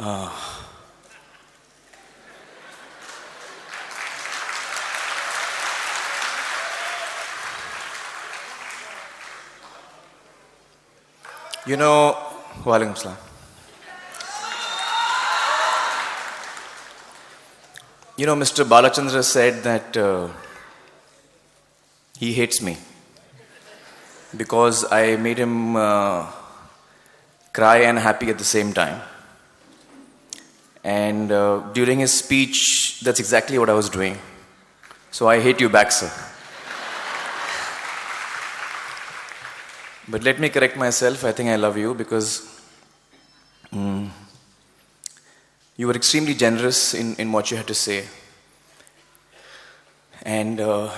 You know, Walaikum Salam. You know, Mr. Balachandra said that he hates me because I made him cry and happy at the same time. And during his speech, that's exactly what I was doing. So I hate you back, sir. But let me correct myself. I think I love you because you were extremely generous in what you had to say. And I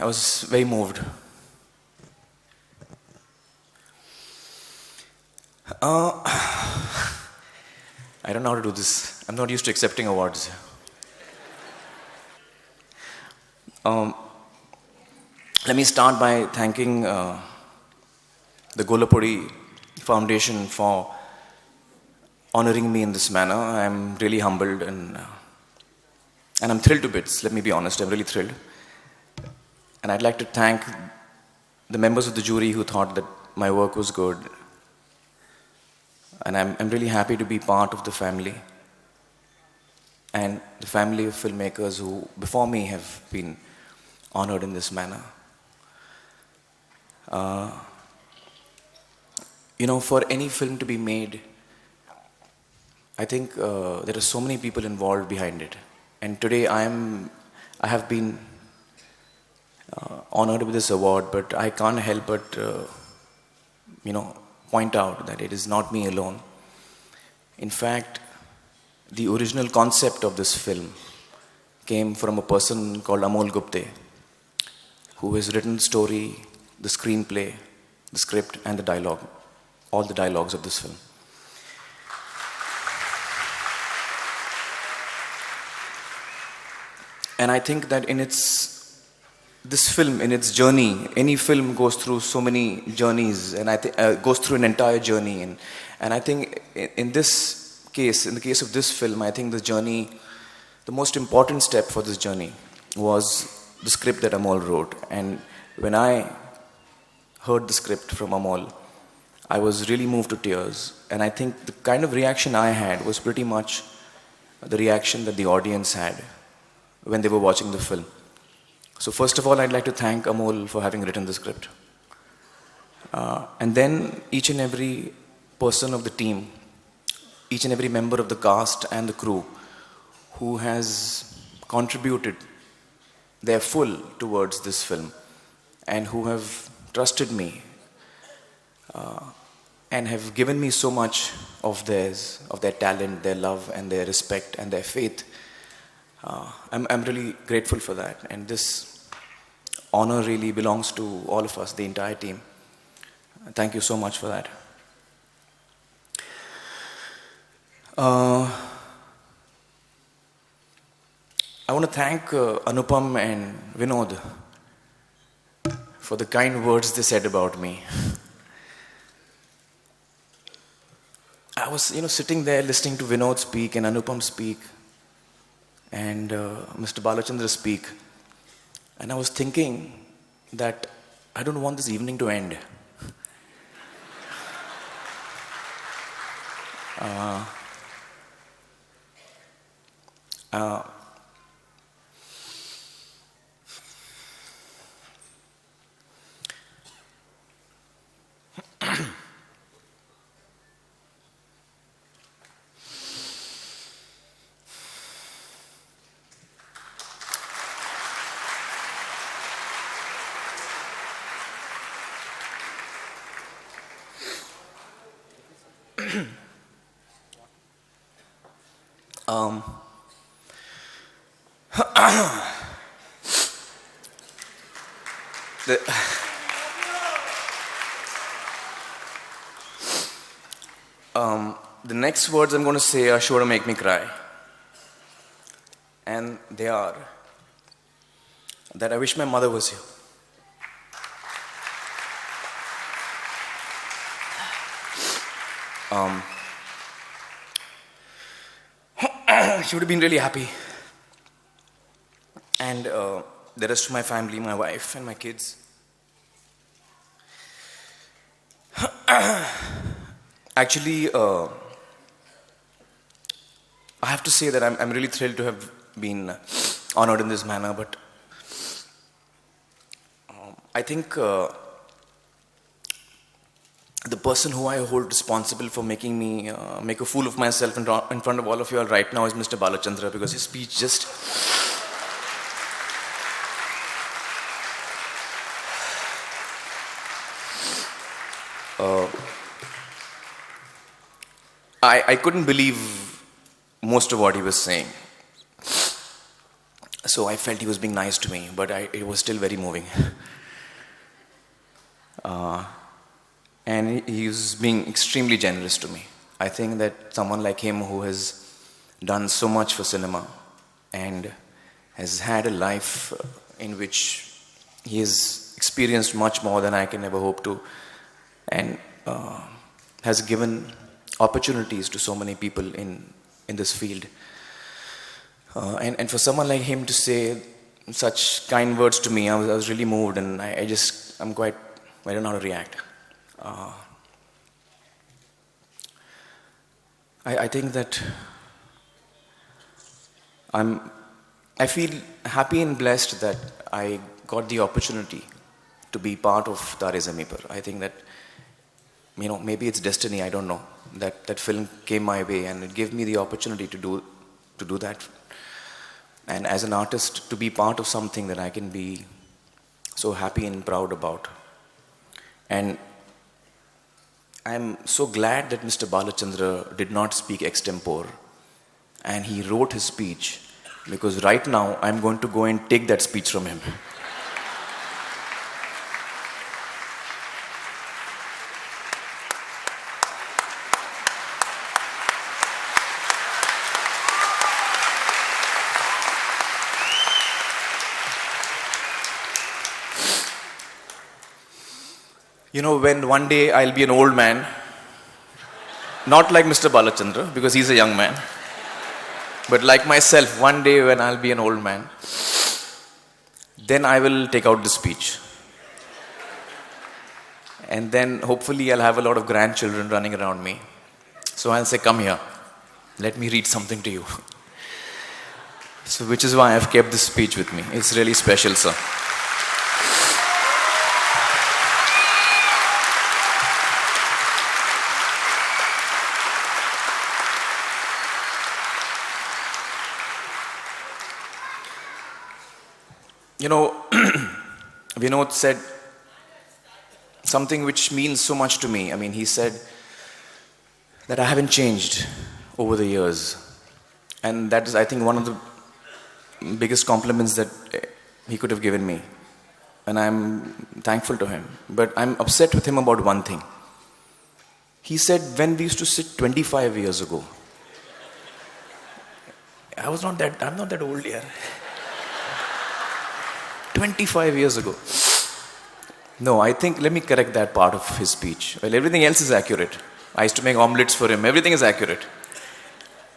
was very moved. I don't know how to do this. I'm not used to accepting awards. Let me start by thanking the Gollapudi Foundation for honoring me in this manner. I'm really humbled and I'm thrilled to bits. Let me be honest, I'm really thrilled. And I'd like to thank the members of the jury who thought that my work was good. And I'm really happy to be part of the family and the family of filmmakers who before me have been honored in this manner. You know, for any film to be made, I think there are so many people involved behind it. And today I have been honored with this award, but I can't help but, point out that it is not me alone. In fact, the original concept of this film came from a person called Amol Gupte, who has written the story, the screenplay, the script, and the dialogue, all the dialogues of this film. And I think that this film, in its journey, any film goes through so many journeys, and I think goes through an entire journey. And I think in this case, in the case of this film, I think the most important step for this journey was the script that Amol wrote. And when I heard the script from Amol, I was really moved to tears. And I think the kind of reaction I had was pretty much the reaction that the audience had when they were watching the film. So first of all, I'd like to thank Amol for having written the script. And then each and every person of the team, each and every member of the cast and the crew who has contributed their full towards this film and who have trusted me and have given me so much of their talent, their love and their respect and their faith. I'm really grateful for that, and this honor really belongs to all of us, the entire team. Thank you so much for that. I want to thank Anupam and Vinod for the kind words they said about me. I was, sitting there listening to Vinod speak and Anupam speak and Mr. Balachandra speak, and I was thinking that I don't want this evening to end. The next words I'm going to say are sure to make me cry. And they are that I wish my mother was here. she would have been really happy. And the rest of my family, my wife and my kids. Actually, I have to say that I'm really thrilled to have been honored in this manner, but I think the person who I hold responsible for making me make a fool of myself in front of all of you all right now is Mr. Balachandra, because his speech just... I couldn't believe most of what he was saying. So I felt he was being nice to me, but it was still very moving. And he was being extremely generous to me. I think that someone like him, who has done so much for cinema and has had a life in which he has experienced much more than I can ever hope to, and has given opportunities to so many people in this field. And for someone like him to say such kind words to me, I was really moved, and I don't know how to react. I think that I feel happy and blessed that I got the opportunity to be part of Tare Zameen Par. I think that, maybe it's destiny, I don't know. That film came my way and it gave me the opportunity to do that. And as an artist, to be part of something that I can be so happy and proud about. And I'm so glad that Mr. Balachandra did not speak extempore and he wrote his speech, because right now I'm going to go and take that speech from him. When one day I'll be an old man, not like Mr. Balachandra, because he's a young man, but like myself, one day when I'll be an old man, then I will take out the speech. And then hopefully I'll have a lot of grandchildren running around me. So I'll say, come here, let me read something to you. So which is why I've kept this speech with me. It's really special, sir. Vinod said something which means so much to me. He said that I haven't changed over the years. And that is, I think, one of the biggest compliments that he could have given me. And I'm thankful to him. But I'm upset with him about one thing. He said, when we used to sit 25 years ago, I'm not that old yet. 25 years ago. No, I think, let me correct that part of his speech. Well, everything else is accurate. I used to make omelets for him. Everything is accurate.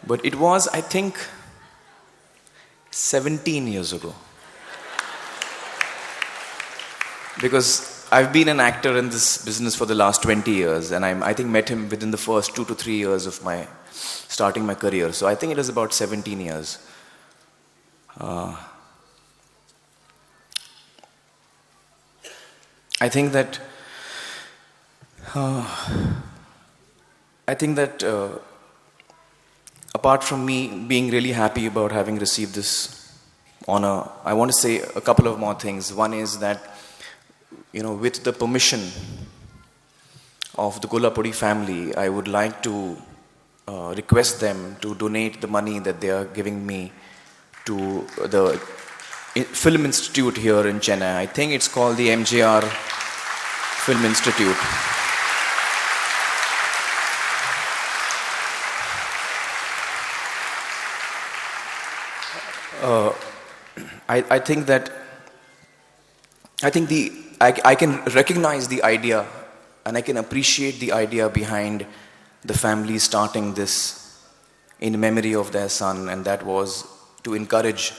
But it was, I think, 17 years ago. Because I've been an actor in this business for the last 20 years, and I think met him within the first 2 to 3 years of starting my career. So I think it was about 17 years. I think that apart from me being really happy about having received this honor, I want to say a couple of more things. One is that, with the permission of the Gollapudi family, I would like to request them to donate the money that they are giving me to the Film Institute here in Chennai. I think it's called the MJR Film Institute. I think that I can recognize the idea and I can appreciate the idea behind the family starting this in memory of their son, and that was to encourage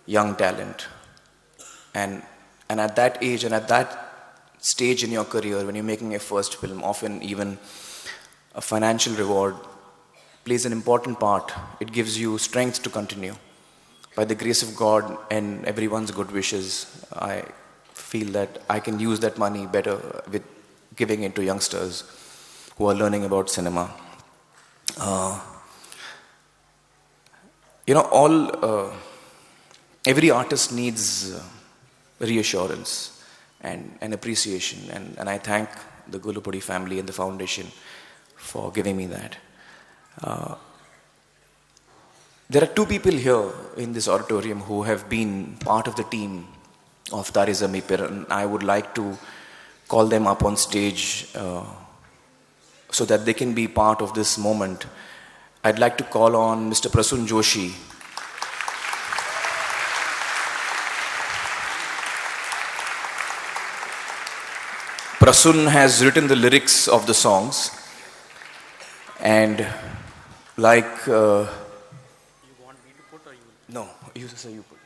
young talent. And at that age and at that stage in your career, when you're making a first film, often even a financial reward plays an important part. It gives you strength to continue. By the grace of God and everyone's good wishes, I feel that I can use that money better with giving it to youngsters who are learning about cinema. Every artist needs reassurance and appreciation, and I thank the Gollapudi family and the foundation for giving me that. There are two people here in this auditorium who have been part of the team of Tare Zameen Par, and I would like to call them up on stage so that they can be part of this moment. I'd like to call on Mr. Prasun Joshi. Prasun has written the lyrics of the songs, and like you want me to put or you? No, you say you put.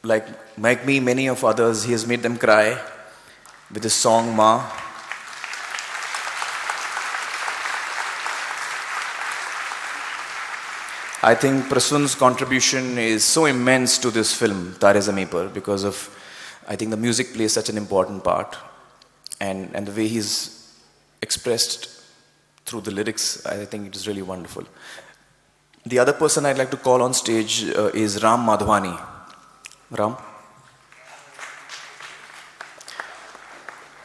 Like me, many of others, he has made them cry with his song Ma. I think Prasun's contribution is so immense to this film, Tare Zameen Par, because of, I think the music plays such an important part, and the way he's expressed through the lyrics, I think it is really wonderful. The other person I'd like to call on stage is Ram Madhwani. Ram?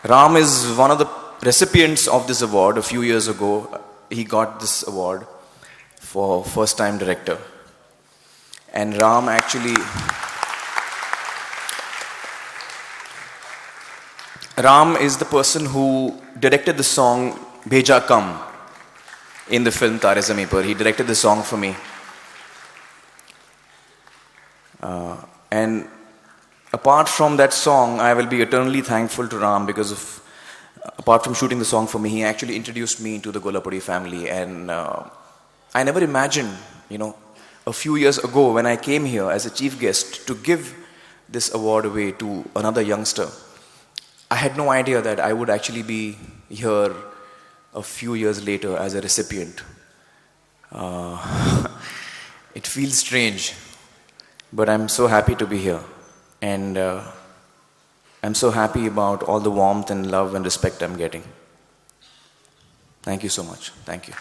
Ram is one of the recipients of this award. A few years ago, he got this award for first time director. And Ram is the person who directed the song Bheja Kam in the film Tare Zameen Par. He directed the song for me. And apart from that song, I will be eternally thankful to Ram because of, apart from shooting the song for me, he actually introduced me to the Gollapudi family. And I never imagined, a few years ago when I came here as a chief guest to give this award away to another youngster, I had no idea that I would actually be here a few years later as a recipient. It feels strange, but I'm so happy to be here. And I'm so happy about all the warmth and love and respect I'm getting. Thank you so much. Thank you.